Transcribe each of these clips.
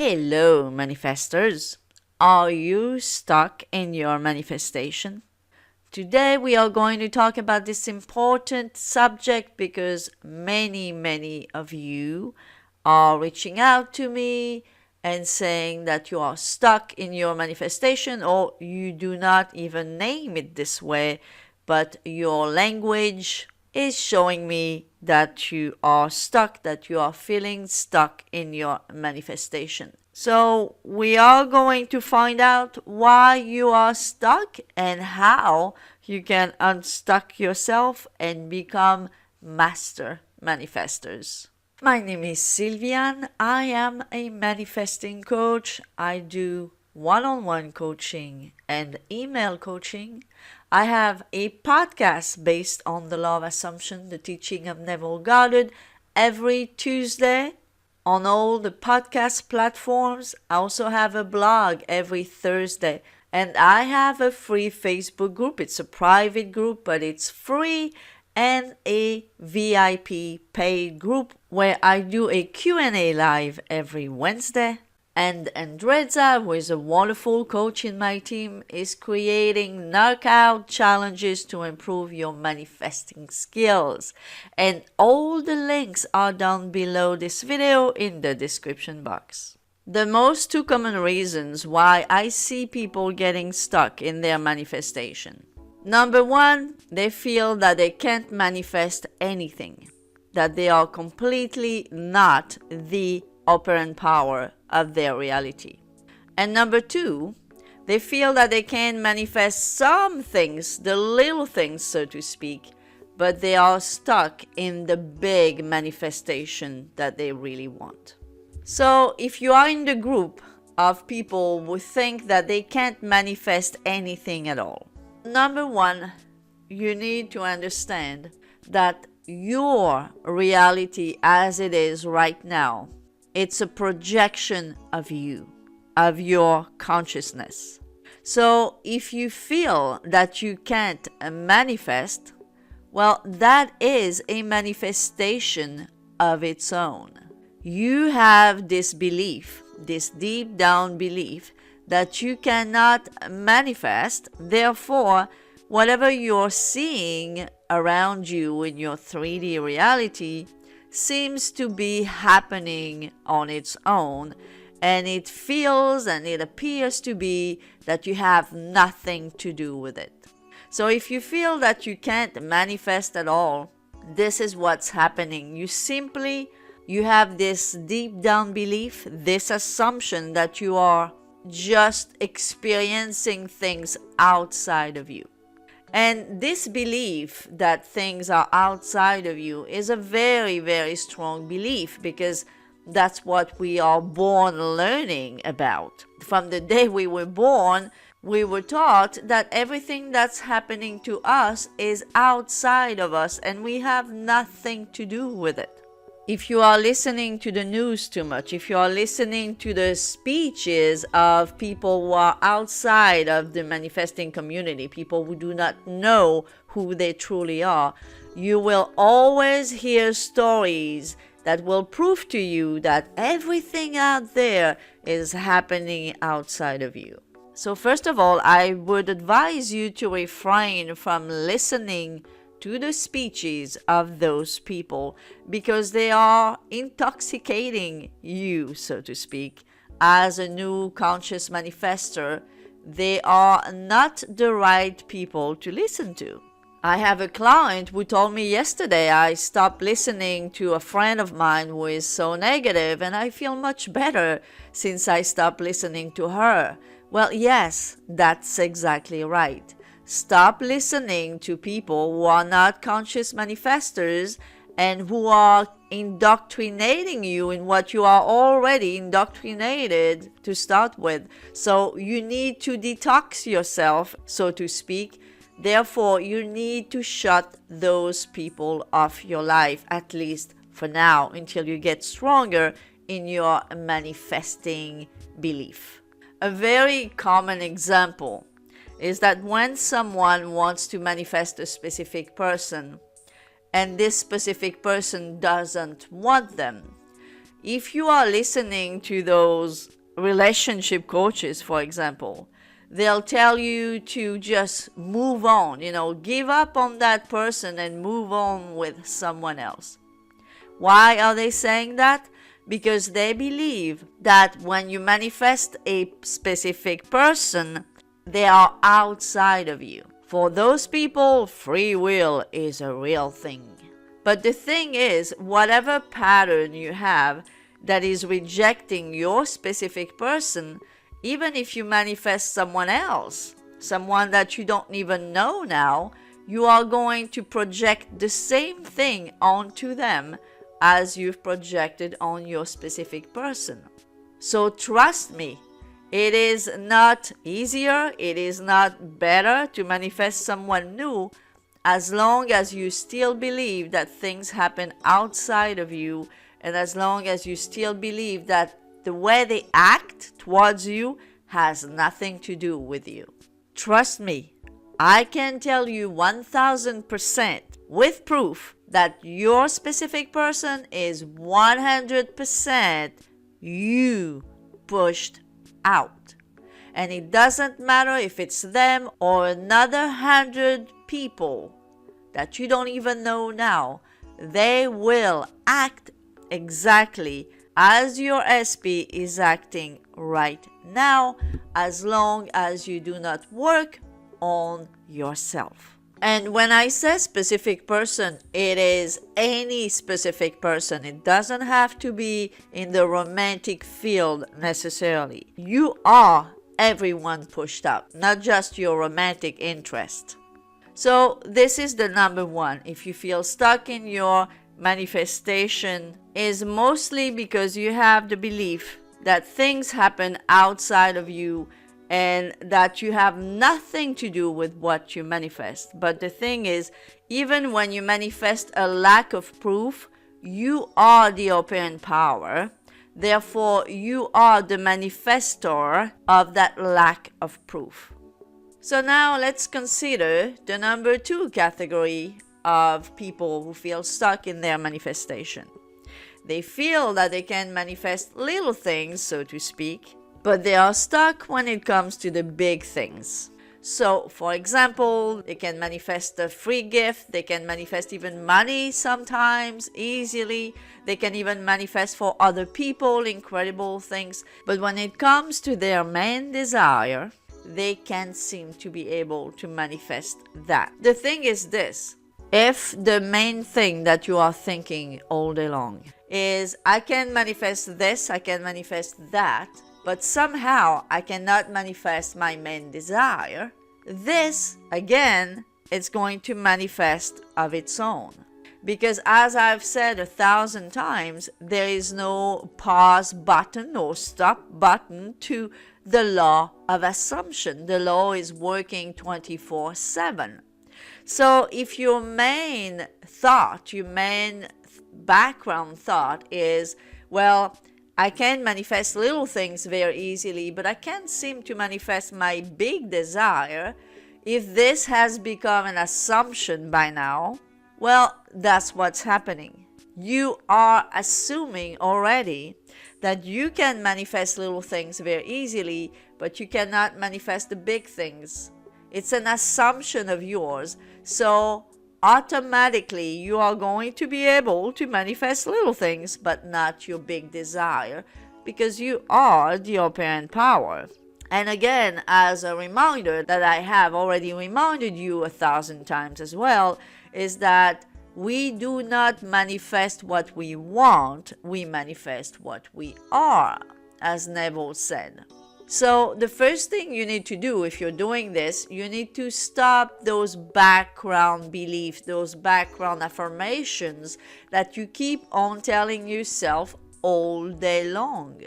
Hello, manifestors. Are you stuck in your manifestation? Today we are going to talk about this important subject because many of you are reaching out to me and saying that you are stuck in your manifestation, or you do not even name it this way, but your language is showing me that you are stuck, that you are feeling stuck in your manifestation. So we are going to find out why you are stuck and how you can unstuck yourself and become master manifestors. My name is Sylviane. I am a manifesting coach. I do one-on-one coaching and email coaching. I have a podcast based on the law of assumption, the teaching of Neville Goddard, every Tuesday on all the podcast platforms. I also have a blog every Thursday. And I have a free Facebook group. It's a private group, but it's free, and a VIP paid group where I do a Q&A live every Wednesday. And Andreza, who is a wonderful coach in my team, is creating knockout challenges to improve your manifesting skills. And all the links are down below this video in the description box. The most two common reasons why I see people getting stuck in their manifestation. Number one, they feel that they can't manifest anything, that they are completely not the operant power of their reality. And number two, they feel that they can manifest some things, the little things, so to speak, but they are stuck in the big manifestation that they really want. So if you are in the group of people who think that they can't manifest anything at all, number one, you need to understand that your reality as it is right now, it's a projection of you, of your consciousness. So if you feel that you can't manifest, well, that is a manifestation of its own. You have this belief, this deep down belief that you cannot manifest. Therefore, whatever you're seeing around you in your 3D reality seems to be happening on its own, and it feels and it appears to be that you have nothing to do with it. So if you feel that you can't manifest at all, this is what's happening. You have this deep down belief, this assumption that you are just experiencing things outside of you. And this belief that things are outside of you is a very strong belief, because that's what we are born learning about. From the day we were born, we were taught that everything that's happening to us is outside of us and we have nothing to do with it. If you are listening to the news too much, if you are listening to the speeches of people who are outside of the manifesting community, people who do not know who they truly are, you will always hear stories that will prove to you that everything out there is happening outside of you. So first of all, I would advise you to refrain from listening to the speeches of those people, because they are intoxicating you, so to speak, as a new conscious manifestor. They are not the right people to listen to. I have a client who told me yesterday, I stopped listening to a friend of mine who is so negative, and I feel much better since I stopped listening to her. Well, yes, that's exactly right. Stop listening to people who are not conscious manifestors and who are indoctrinating you in what you are already indoctrinated to start with. So you need to detox yourself, so to speak. Therefore, you need to shut those people off your life, at least for now, until you get stronger in your manifesting belief. A very common example is that when someone wants to manifest a specific person and this specific person doesn't want them, If you are listening to those relationship coaches, for example, they'll tell you to just move on, give up on that person and move on with someone else. Why are they saying that? Because they believe that when you manifest a specific person, they are outside of you. For those people, free will is a real thing. But the thing is, whatever pattern you have that is rejecting your specific person, even if you manifest someone else, someone that you don't even know now, you are going to project the same thing onto them as you've projected on your specific person. So trust me, it is not easier, it is not better to manifest someone new as long as you still believe that things happen outside of you, and as long as you still believe that the way they act towards you has nothing to do with you. Trust me, I can tell you 1000% with proof that your specific person is 100% you pushed out. And it doesn't matter if it's them or another 100 people that you don't even know now, they will act exactly as your SP is acting right now, as long as you do not work on yourself. And when I say specific person, it is any specific person. It doesn't have to be in the romantic field necessarily. You are everyone pushed out, not just your romantic interest. So this is the number one. If you feel stuck in your manifestation, is mostly because you have the belief that things happen outside of you and that you have nothing to do with what you manifest. But the thing is, even when you manifest a lack of proof, you are the operant power. Therefore, you are the manifestor of that lack of proof. So now let's consider the number 2 category of people who feel stuck in their manifestation. They feel that they can manifest little things, so to speak, but they are stuck when it comes to the big things. So, for example, they can manifest a free gift, they can manifest even money sometimes, easily. They can even manifest for other people incredible things. But when it comes to their main desire, they can't seem to be able to manifest that. The thing is this: if the main thing that you are thinking all day long is, I can manifest this, I can manifest that, but somehow I cannot manifest my main desire, this, again, is going to manifest of its own. Because as I've said 1,000 times, there is no pause button or stop button to the law of assumption. The law is working 24/7. So if your main thought, your main background thought is, well, I can manifest little things very easily, but I can't seem to manifest my big desire, if this has become an assumption by now, well, that's what's happening. You are assuming already that you can manifest little things very easily, but you cannot manifest the big things. It's an assumption of yours, so automatically you are going to be able to manifest little things, but not your big desire, because you are the operant power. And again, as a reminder that I have already reminded you 1,000 times as well, is that we do not manifest what we want, we manifest what we are, as Neville said. So the first thing you need to do if you're doing this, you need to stop those background beliefs, those background affirmations that you keep on telling yourself all day long.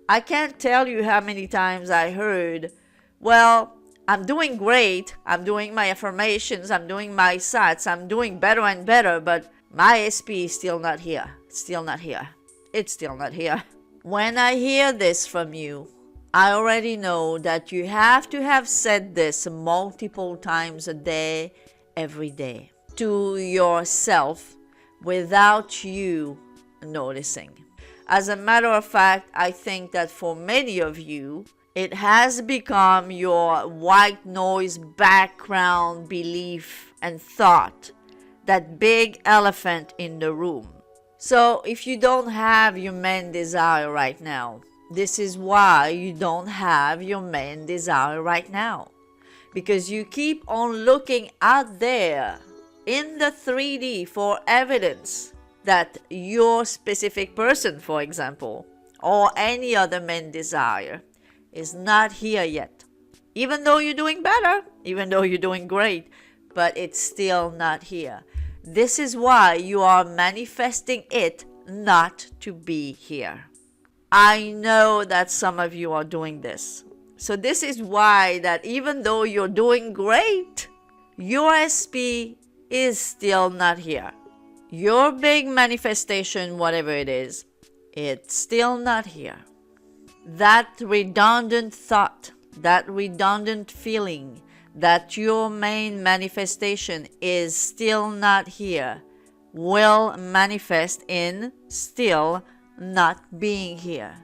I can't tell you how many times I heard, well, I'm doing great, I'm doing my affirmations, I'm doing my sats, I'm doing better and better, but my SP is still not here. It's still not here. It's still not here. When I hear this from you, I already know that you have to have said this multiple times a day, every day, to yourself without you noticing. As a matter of fact, I think that for many of you, it has become your white noise background belief and thought, that big elephant in the room. So if you don't have your main desire right now, this is why you don't have your main desire right now. Because you keep on looking out there in the 3D for evidence that your specific person, for example, or any other main desire is not here yet. Even though you're doing better, even though you're doing great, but it's still not here. This is why you are manifesting it not to be here. I know that some of you are doing this. So this is why that even though you're doing great, your SP is still not here. Your big manifestation, whatever it is, it's still not here. That redundant thought, that redundant feeling that your main manifestation is still not here will manifest in still not being here.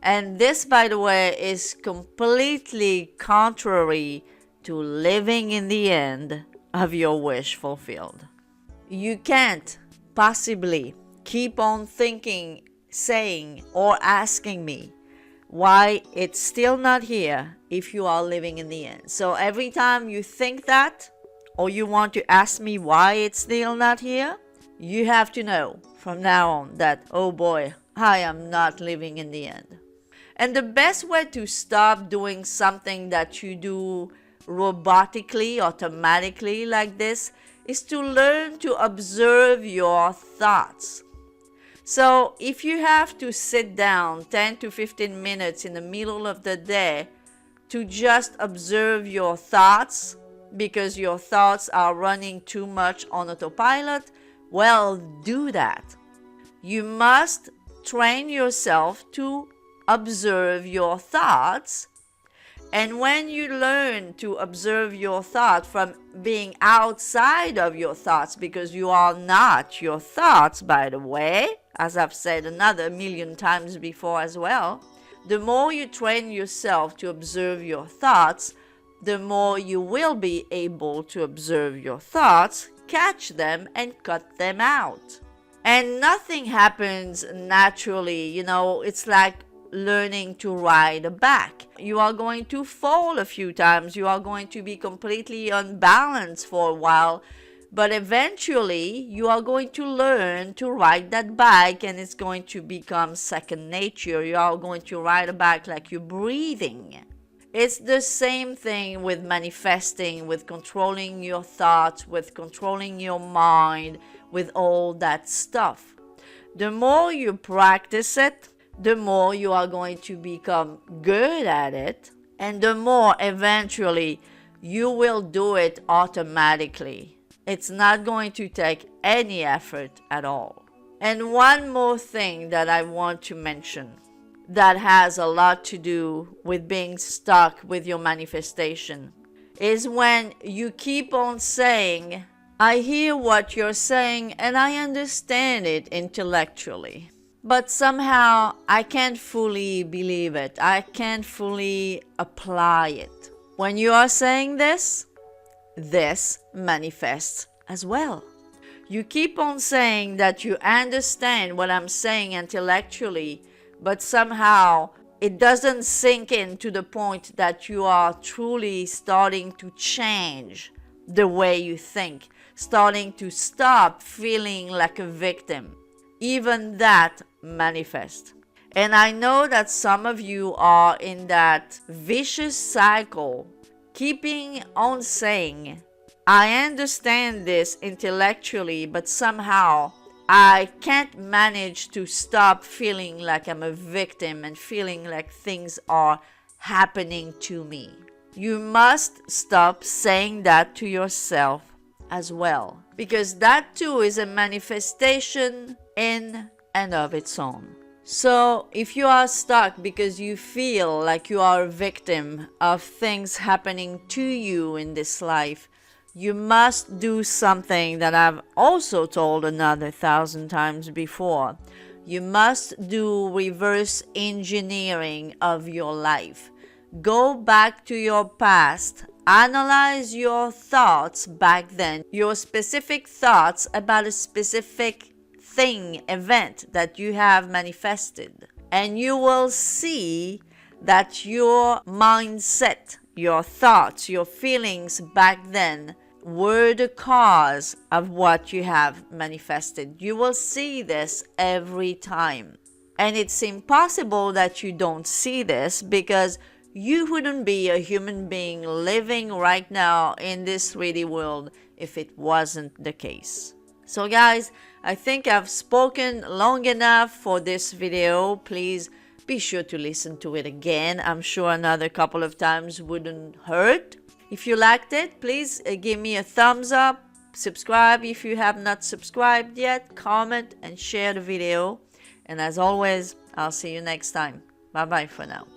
And this, by the way, is completely contrary to living in the end of your wish fulfilled. You can't possibly keep on thinking, saying, or asking me why it's still not here if you are living in the end. So every time you think that, or you want to ask me why it's still not here, you have to know from now on that, oh boy, I am not living in the end. And the best way to stop doing something that you do robotically, automatically like this, is to learn to observe your thoughts. So if you have to sit down 10 to 15 minutes in the middle of the day to just observe your thoughts because your thoughts are running too much on autopilot, well, do that. You must train yourself to observe your thoughts. And when you learn to observe your thought from being outside of your thoughts, because you are not your thoughts, by the way, as I've said another million times before as well, the more you train yourself to observe your thoughts, the more you will be able to observe your thoughts, catch them, and cut them out. And nothing happens naturally, it's like learning to ride a bike. You are going to fall a few times, you are going to be completely unbalanced for a while, but eventually you are going to learn to ride that bike and it's going to become second nature. You are going to ride a bike like you're breathing. It's the same thing with manifesting, with controlling your thoughts, with controlling your mind, with all that stuff. The more you practice it, the more you are going to become good at it, and the more eventually you will do it automatically. It's not going to take any effort at all. And one more thing that I want to mention that has a lot to do with being stuck with your manifestation is when you keep on saying, I hear what you're saying and I understand it intellectually, but somehow I can't fully believe it. I can't fully apply it. When you are saying this manifests as well. You keep on saying that you understand what I'm saying intellectually, but somehow it doesn't sink in to the point that you are truly starting to change the way you think, starting to stop feeling like a victim. Even that manifests. And I know that some of you are in that vicious cycle, keeping on saying, I understand this intellectually, but somehow I can't manage to stop feeling like I'm a victim and feeling like things are happening to me. You must stop saying that to yourself as well, because that too is a manifestation in and of its own. So if you are stuck because you feel like you are a victim of things happening to you in this life, you must do something that I've also told another 1,000 times before. You must do reverse engineering of your life. Go back to your past. Analyze your thoughts back then, your specific thoughts about a specific thing, event that you have manifested. And you will see that your mindset, your thoughts, your feelings back then were the cause of what you have manifested. You will see this every time. And it's impossible that you don't see this, because you wouldn't be a human being living right now in this 3D world if it wasn't the case. So guys, I think I've spoken long enough for this video. Please be sure to listen to it again. I'm sure another couple of times wouldn't hurt. If you liked it, please give me a thumbs up. Subscribe if you have not subscribed yet. Comment and share the video. And as always, I'll see you next time. Bye bye for now.